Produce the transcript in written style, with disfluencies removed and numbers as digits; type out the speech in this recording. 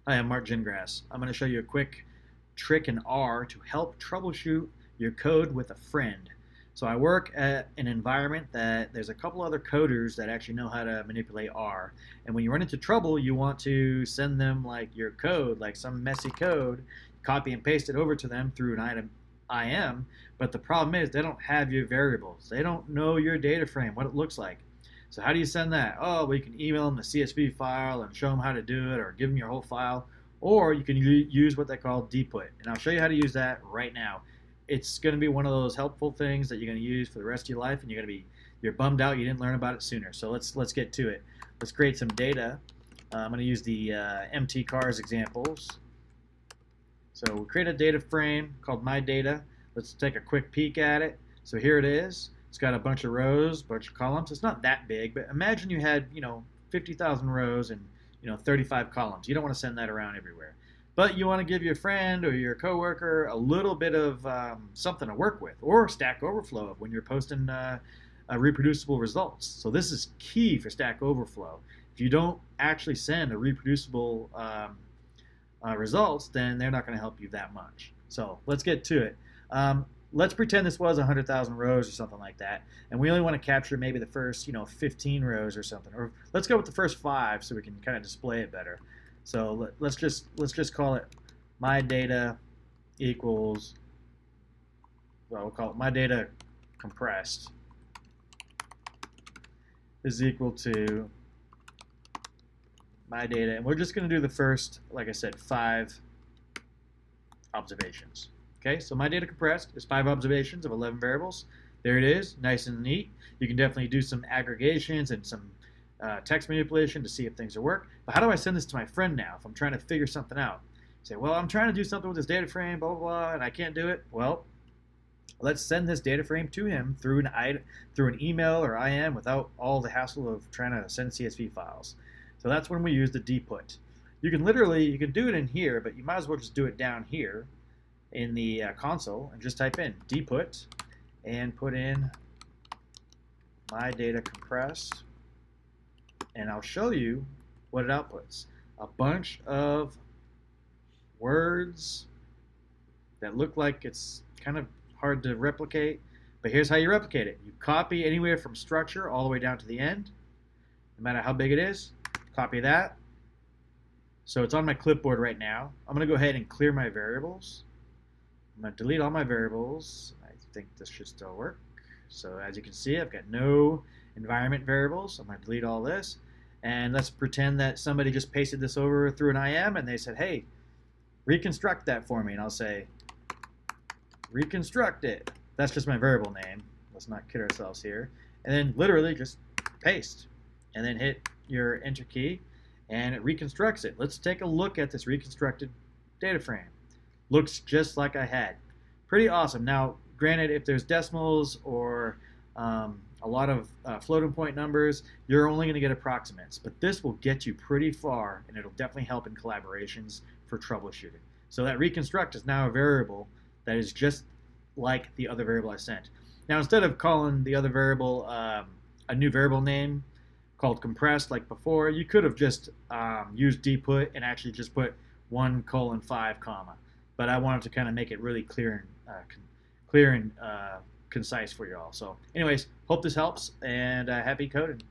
Hi, I'm Mark Gingras. I'm going to show you a quick trick in R to help troubleshoot your code with a friend. So I work at an environment that there's a couple other coders that actually know how to manipulate R. And when you run into trouble, you want to send them like your code, like some messy code, copy and paste it over to them through an IM. But the problem is they don't have your variables. They don't know your data frame, what it looks like. So how do you send that? Oh, well, you can email them the CSV file and show them how to do it, or give them your whole file, or you can use what they call dput. And I'll show you how to use that right now. It's going to be one of those helpful things that you're going to use for the rest of your life, and you're bummed out you didn't learn about it sooner. So let's get to it. Let's create some data. I'm going to use the MT cars examples. So we'll create a data frame called my data. Let's take a quick peek at it. So here it is. It's got a bunch of rows, bunch of columns. It's not that big, but imagine you had 50,000 rows and 35 columns. You don't want to send that around everywhere, but you want to give your friend or your coworker a little bit of something to work with, or Stack Overflow when you're posting reproducible results. So this is key for Stack Overflow. If you don't actually send a reproducible results, then they're not going to help you that much. So let's get to it. Let's pretend this was 100,000 rows or something like that, and we only want to capture maybe the first 15 rows or something, or let's go with the first 5 so we can kind of display it better. So let's just call it my data equals, well, we'll call it my data compressed is equal to my data, and we're just going to do the first, like I said, 5 observations. Okay, so my data compressed is 5 observations of 11 variables. There it is, nice and neat. You can definitely do some aggregations and some text manipulation to see if things will work. But how do I send this to my friend now if I'm trying to figure something out? Say, well, I'm trying to do something with this data frame, blah, blah, blah, and I can't do it. Well, let's send this data frame to him through an email or IM without all the hassle of trying to send CSV files. So that's when we use the dput. You can do it in here, but you might as well just do it down here in the console and just type in dput and put in my data compressed, and I'll show you what it outputs. A bunch of words that look like it's kind of hard to replicate, but here's how you replicate it. You copy anywhere from structure all the way down to the end, no matter how big it is. Copy that. So it's on my clipboard right now. I'm going to go ahead and clear my variables. I'm going to delete all my variables. I think this should still work. So as you can see, I've got no environment variables. I'm going to delete all this. And let's pretend that somebody just pasted this over through an IM and they said, hey, reconstruct that for me. And I'll say, reconstruct it. That's just my variable name. Let's not kid ourselves here. And then literally just paste. And then hit your enter key and it reconstructs it. Let's take a look at this reconstructed data frame. Looks just like I had. Pretty awesome. Now, granted, if there's decimals or a lot of floating point numbers, you're only going to get approximates. But this will get you pretty far, and it'll definitely help in collaborations for troubleshooting. So that reconstruct is now a variable that is just like the other variable I sent. Now, instead of calling the other variable a new variable name called compressed like before, you could have just used dput and actually just put 1:5 comma. But I wanted to kind of make it really clear and concise for you all. So anyways, hope this helps, and happy coding.